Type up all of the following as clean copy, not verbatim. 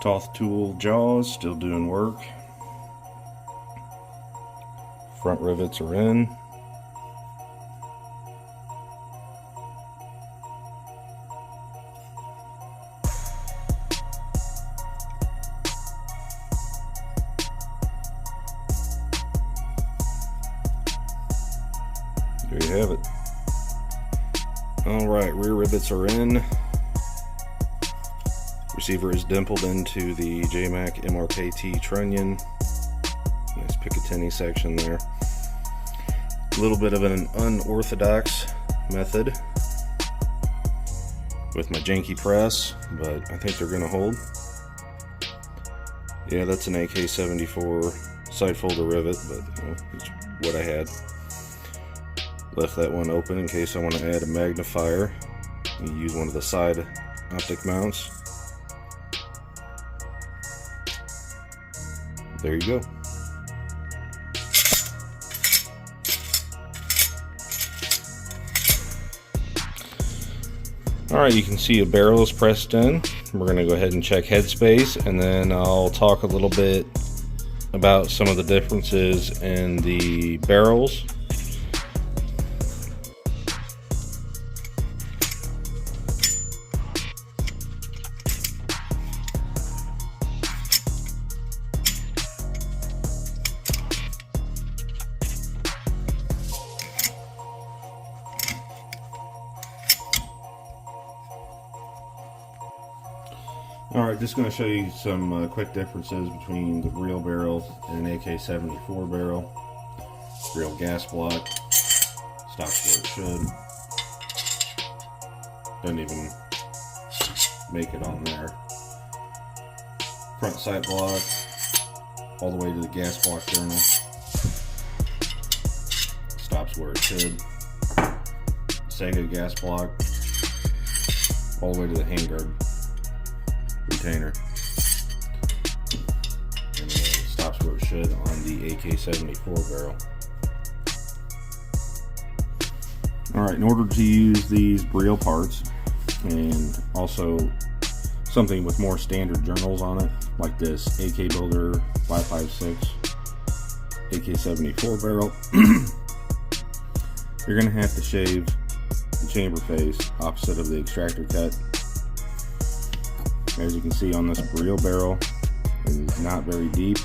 Toth tool jaws still doing work. Front rivets are in. There you have it. Alright, rear rivets are in. Receiver is dimpled into the JMAC MRKT trunnion. Nice Picatinny section there. A little bit of an unorthodox method with my janky press, but I think they're going to hold. Yeah, that's an AK-74 side folder rivet, but you know, it's what I had. Left that one open in case I want to add a magnifier. You use one of the side optic mounts. There you go. Alright, you can see a barrel is pressed in. We're going to go ahead and check headspace, and then I'll talk a little bit about some of the differences in the barrels. Alright, just going to show you some quick differences between the real barrel and an AK-74 barrel. Real gas block, stops where it should. Doesn't even make it on there. Front sight block, all the way to the gas block journal. Stops where it should. Sega gas block, all the way to the handguard retainer, and it stops where it should on the AK-74 barrel. Alright, in order to use these Beryl parts, and also something with more standard journals on it, like this AK Builder 556 AK-74 barrel, you're going to have to shave the chamber face opposite of the extractor cut. As you can see on this Beryl barrel, it is not very deep.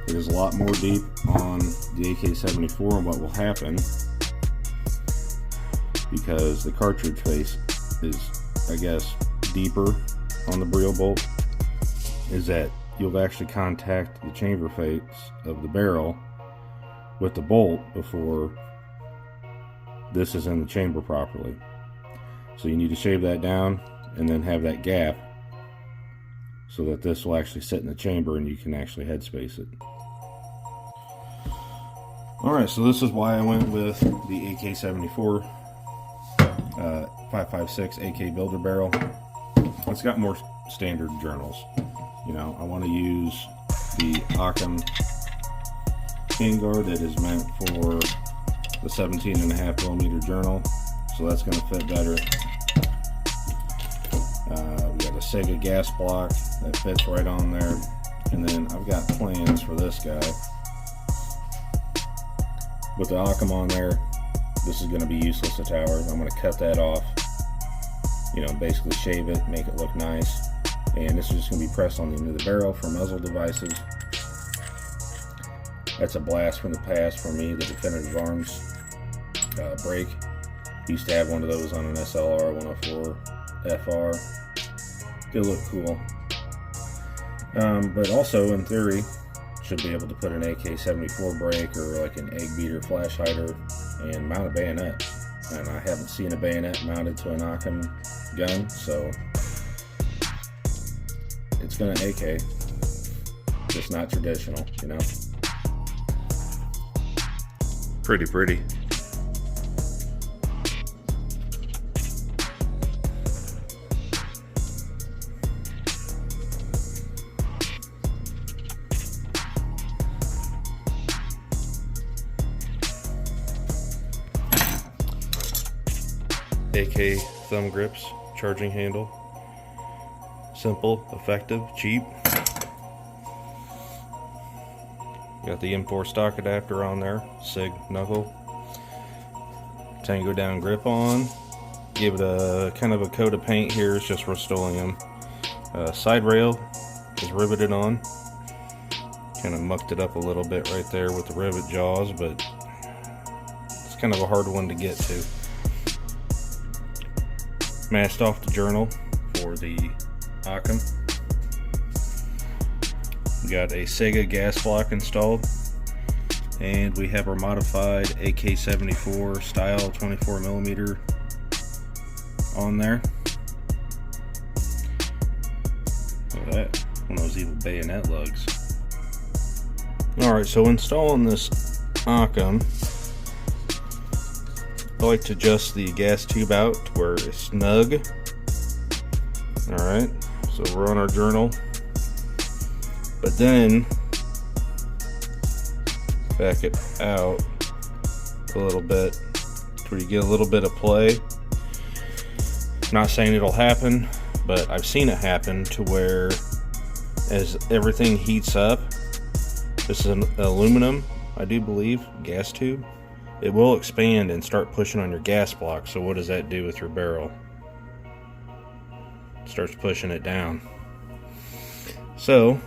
It is a lot more deep on the AK-74, and what will happen, because the cartridge face is, I guess, deeper on the Beryl bolt, is that you'll actually contact the chamber face of the barrel with the bolt before this is in the chamber properly. So you need to shave that down and then have that gap so that this will actually sit in the chamber and you can actually headspace it. Alright, so this is why I went with the AK-74 556 AK Builder barrel. It's got more standard journals. You know, I want to use the Occam handguard that is meant for the 17.5mm journal, so that's going to fit better. We got a Sega gas block that fits right on there, and then I've got plans for this guy. With the Occam on there, this is going to be useless to tower. I'm going to cut that off, you know, basically shave it, make it look nice, and this is just going to be pressed on the end of the barrel for muzzle devices. That's a blast from the past for me, the Definitive Arms brake. Used to have one of those on an SLR 104 FR. They look cool. But also, in theory, should be able to put an AK-74 brake or like an egg beater flash hider and mount a bayonet. And I haven't seen a bayonet mounted to an Occam gun, so it's gonna AK, just not traditional, you know. Pretty. AK thumb grips, charging handle, Simple, effective, cheap. Got the M4 stock adapter on there, SIG knuckle. Tango down grip on. Give it a kind of a coat of paint here. It's just Rust-Oleum. Side rail is riveted on. Kind of mucked it up a little bit right there with the rivet jaws, but it's kind of a hard one to get to. Masked off the journal for the Occam. We got a Sega gas block installed, and we have our modified AK-74 style 24mm on there. Look at that, one of those evil bayonet lugs. Alright, so installing this Occam, I like to adjust the gas tube out to where it's snug. Alright, so we're on our journal. But then, back it out a little bit to where you get a little bit of play. Not saying it'll happen, but I've seen it happen to where as everything heats up, this is an aluminum, I do believe, gas tube. It will expand and start pushing on your gas block. So what does that do with your barrel? It starts pushing it down. So,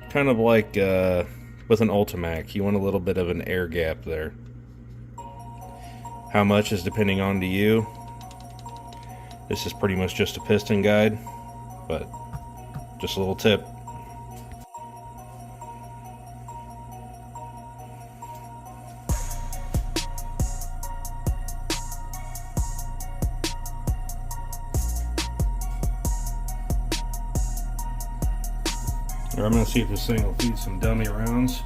kind of like with an Ultimac, you want a little bit of an air gap there. How much is depending on to you. This is pretty much just a piston guide, but just a little tip. I'm going to see if this thing will feed some dummy rounds.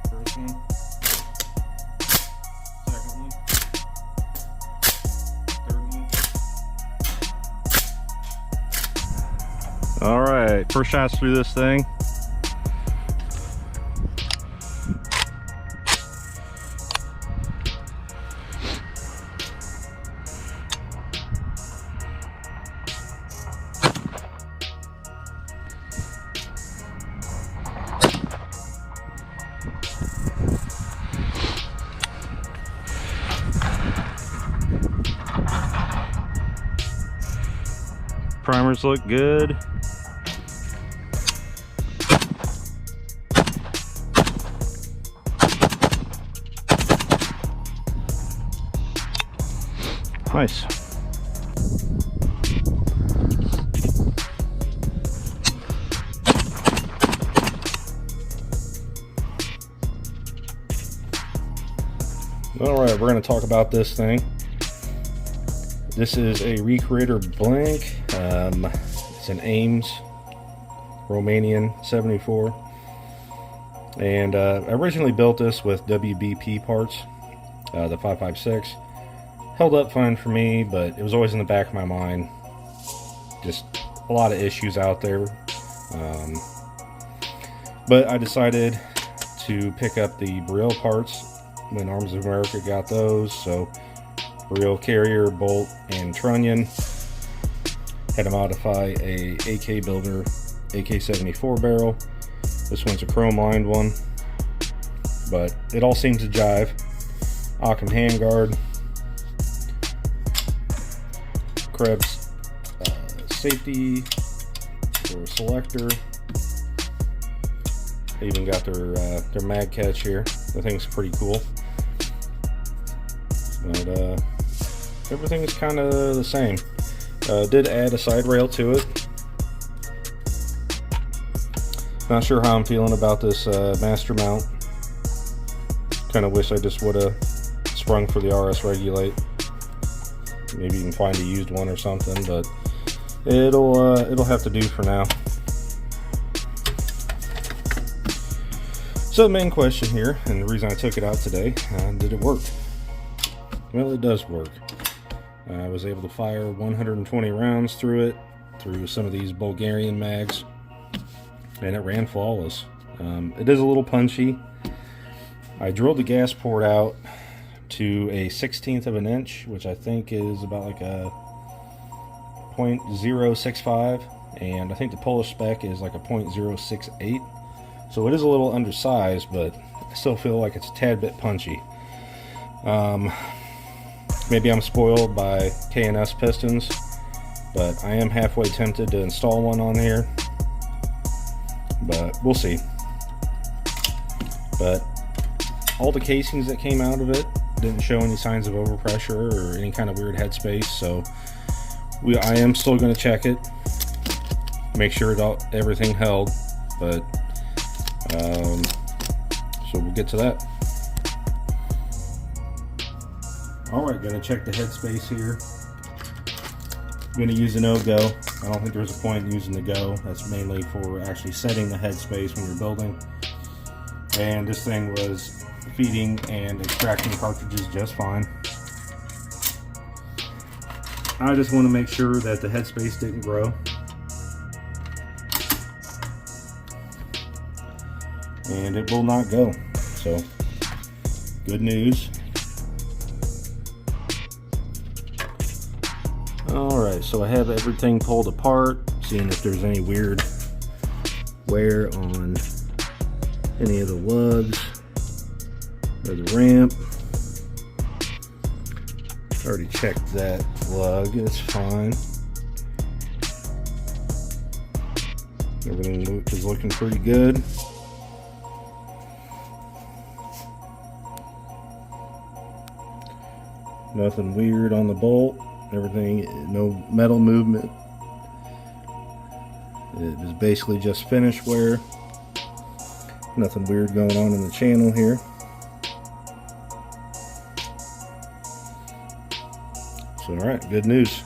First one. Second one. Third one. Alright, first shots through this thing. Primers look good. Nice. All right, we're going to talk about this thing. This is a Recreator blank. It's an Ames Romanian 74, and I originally built this with WBP parts, the 556. Held up fine for me, but it was always in the back of my mind. Just a lot of issues out there. But I decided to pick up the Beryl parts when Arms of America got those. So Beryl carrier, bolt, and trunnion. Had to modify a AK Builder AK-74 barrel. This one's a chrome lined one, but it all seems to jive. Occam handguard, Krebs safety or selector. They even got their mag catch here. The thing's pretty cool. But everything is kind of the same. Did add a side rail to it. Not sure how I'm feeling about this master mount. Kind of wish I just would have sprung for the RS Regulate. Maybe you can find a used one or something, but it'll have to do for now. So the main question here, and the reason I took it out today, did it work? Well, it does work. I was able to fire 120 rounds through it, through some of these Bulgarian mags, and it ran flawless. It is a little punchy. I drilled the gas port out to a 1/16 of an inch, which I think is about like a .065, and I think the Polish spec is like a .068. So it is a little undersized, but I still feel like it's a tad bit punchy. Maybe I'm spoiled by K&S pistons, but I am halfway tempted to install one on here, but we'll see. But all the casings that came out of it didn't show any signs of overpressure or any kind of weird headspace, so I am still going to check it, make sure everything held, but so we'll get to that. Alright, going to check the headspace here. I'm going to use an no-go. I don't think there's a point in using the go. That's mainly for actually setting the headspace when you're building. And this thing was feeding and extracting cartridges just fine. I just want to make sure that the headspace didn't grow. And it will not go. So, good news. Alright, so I have everything pulled apart, seeing if there's any weird wear on any of the lugs or the ramp. Already checked that lug, it's fine. Everything is looking pretty good. Nothing weird on the bolt. Everything, no metal movement. It is basically just finish wear. Nothing weird going on in the channel here. So, alright, good news.